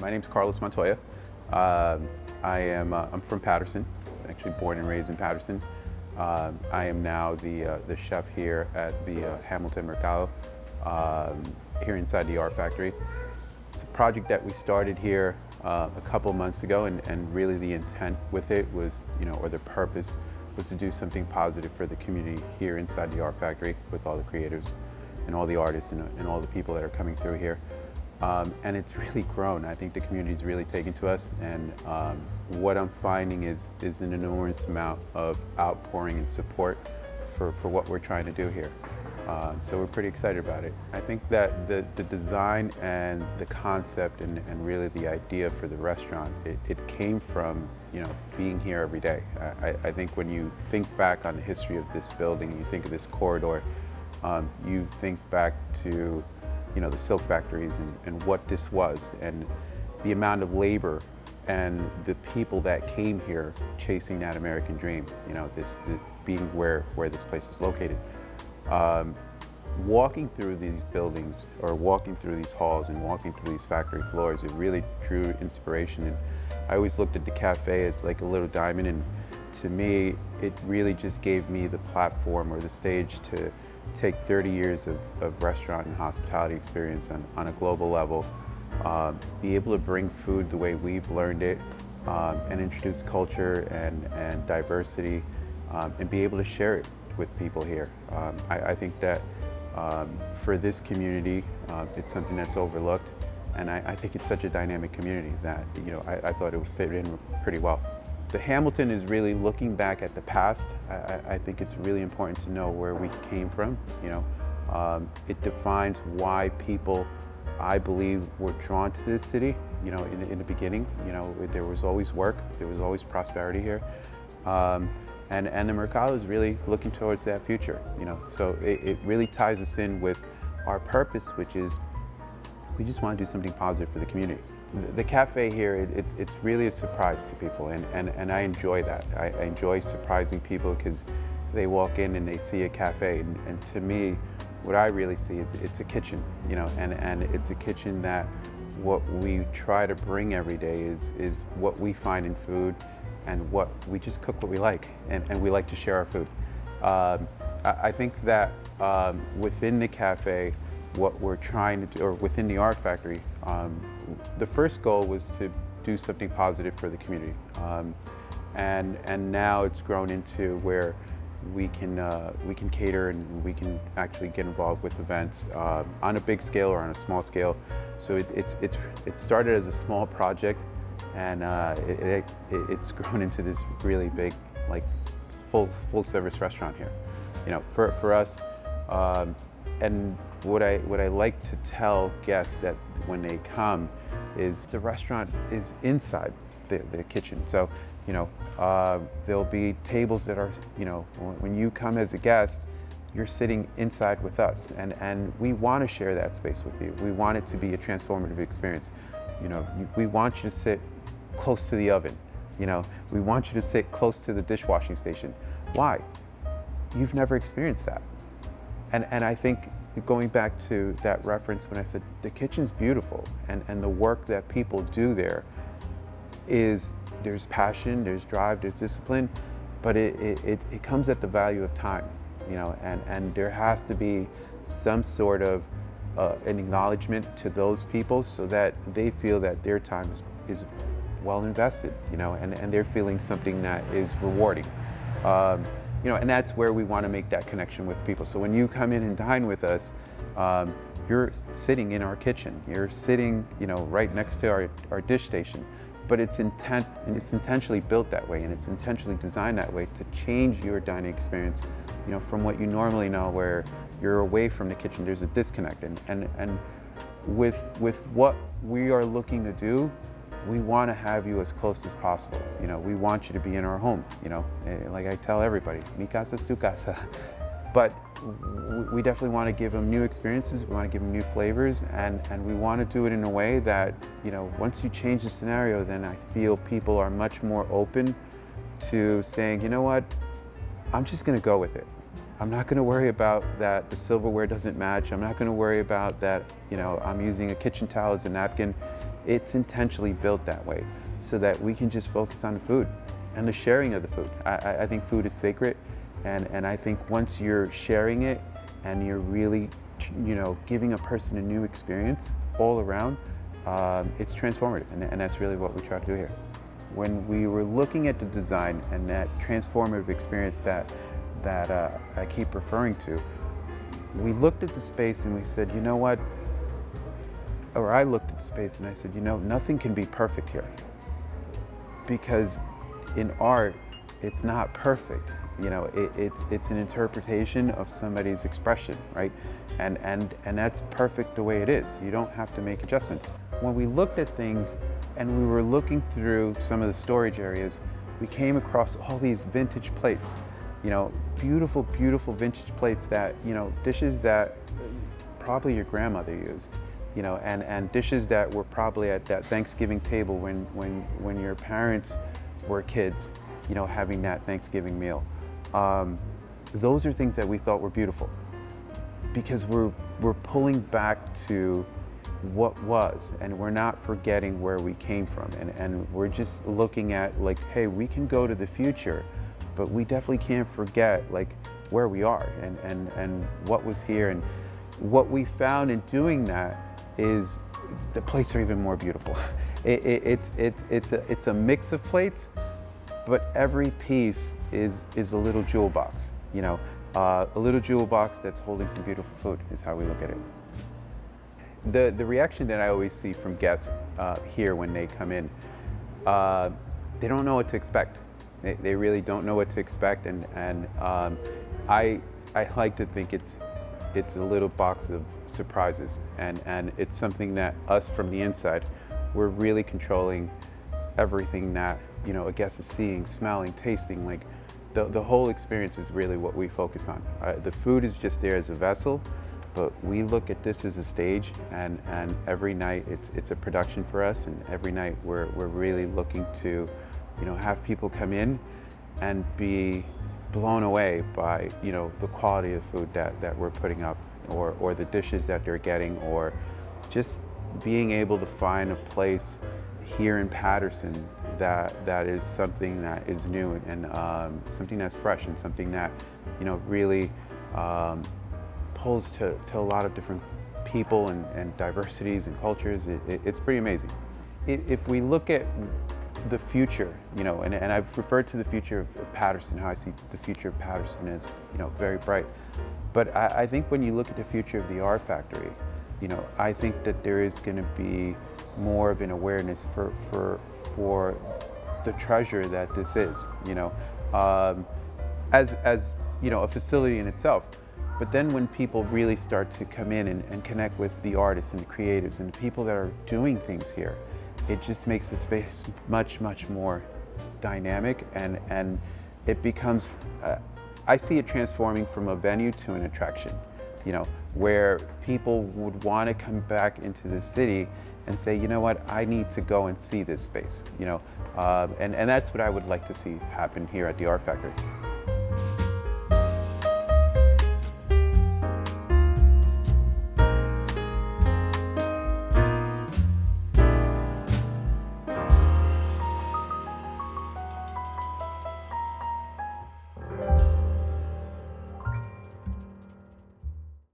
My name's Carlos Montoya. I'm from Paterson, actually born and raised in Paterson. I am now the chef here at the Hamilton Mercado, here inside the art factory. It's a project that we started here a couple months ago, and really the intent with it was, or the purpose was to do something positive for the community here inside the art factory with all the creators and all the artists and all the people that are coming through here. And it's really grown. I think the community's really taken to us, and what I'm finding is an enormous amount of outpouring and support for what we're trying to do here. So we're pretty excited about it. I think that the design and the concept and really the idea for the restaurant, it came from being here every day. I think when you think back on the history of this building, you think of this corridor, you think back to the silk factories and what this was, and the amount of labor and the people that came here chasing that American dream, this being where this place is located. Walking through these buildings, or walking through these halls and walking through these factory floors, it really drew inspiration. And I always looked at the cafe as like a little diamond, and to me, it really just gave me the platform or the stage to take 30 years of restaurant and hospitality experience on a global level, be able to bring food the way we've learned it, and introduce culture and diversity, and be able to share it with people here. I think that for this community, it's something that's overlooked, and I think it's such a dynamic community that I thought it would fit in pretty well. The Hamilton is really looking back at the past. I think it's really important to know where we came from. It defines why people, I believe, were drawn to this city. In the beginning, there was always work, there was always prosperity here, and the Mercado is really looking towards that future. So it really ties us in with our purpose, which is we just want to do something positive for the community. The cafe here, it's really a surprise to people, and I enjoy that. I enjoy surprising people because they walk in and they see a cafe, and to me, what I really see is it's a kitchen, and it's a kitchen that what we try to bring every day is what we find in food, and what we just cook what we like, and we like to share our food. I think that within the cafe, what we're trying to do, or within the art factory, the first goal was to do something positive for the community, and now it's grown into where we can cater and we can actually get involved with events on a big scale or on a small scale. So it started as a small project, and it's grown into this really big, like full service restaurant here. For us, and what I like to tell guests that when they come is the restaurant is inside the kitchen. So there'll be tables that are, when you come as a guest, you're sitting inside with us, and we want to share that space with you. We want it to be a transformative experience. We want you to sit close to the oven. We want you to sit close to the dishwashing station. Why? You've never experienced that. And I think, going back to that reference when I said the kitchen's beautiful, and the work that people do there there's passion, there's drive, there's discipline, but it comes at the value of time, and there has to be some sort of an acknowledgement to those people so that they feel that their time is well invested, and they're feeling something that is rewarding. And that's where we want to make that connection with people. So when you come in and dine with us, you're sitting in our kitchen. You're sitting, right next to our dish station. But it's intentionally built that way, and it's intentionally designed that way to change your dining experience, from what you normally know, where you're away from the kitchen. There's a disconnect, and with what we are looking to do, we want to have you as close as possible. We want you to be in our home. Like I tell everybody, mi casa es tu casa. But we definitely want to give them new experiences. We want to give them new flavors, and we want to do it in a way that, once you change the scenario, then I feel people are much more open to saying, you know what, I'm just going to go with it. I'm not going to worry about that the silverware doesn't match. I'm not going to worry about that, I'm using a kitchen towel as a napkin. it's intentionally built that way so that we can just focus on the food and the sharing of the food. I think food is sacred, and I think once you're sharing it and you're really, giving a person a new experience all around, it's transformative, and that's really what we try to do here. When we were looking at the design and that transformative experience that I keep referring to, we looked at the space and we said, you know what? Or I looked at the space and I said, nothing can be perfect here. Because in art, it's not perfect. It's an interpretation of somebody's expression, right? And that's perfect the way it is. You don't have to make adjustments. When we looked at things and we were looking through some of the storage areas, we came across all these vintage plates. Beautiful, beautiful vintage plates that, dishes that probably your grandmother used, and dishes that were probably at that Thanksgiving table when your parents were kids, having that Thanksgiving meal. Those are things that we thought were beautiful because we're pulling back to what was, and we're not forgetting where we came from, and we're just looking at like, hey, we can go to the future, but we definitely can't forget like where we are and what was here. And what we found in doing that is the plates are even more beautiful. It's a mix of plates, but every piece is a little jewel box. A little jewel box that's holding some beautiful food is how we look at it. The reaction that I always see from guests here when they come in, they don't know what to expect. They really don't know what to expect, and I like to think it's a little box of surprises, and it's something that us from the inside, we're really controlling everything that a guest is seeing, smelling, tasting. Like the whole experience is really what we focus on. The food is just there as a vessel, but we look at this as a stage, and every night it's a production for us, and every night we're really looking to have people come in and be blown away by the quality of food that we're putting up, or the dishes that they're getting, or just being able to find a place here in Paterson that is something that is new and something that's fresh, and something that really pulls to a lot of different people and diversities and cultures. It's pretty amazing. If we look at the future, and I've referred to the future of Paterson, how I see the future of Paterson is, very bright. But I think when you look at the future of the art factory, I think that there is going to be more of an awareness for the treasure that this is, as a facility in itself. But then when people really start to come in and connect with the artists and the creatives and the people that are doing things here, it just makes the space much, much more dynamic, and it becomes, I see it transforming from a venue to an attraction, where people would want to come back into the city and say, you know what, I need to go and see this space, and that's what I would like to see happen here at the Art Factory.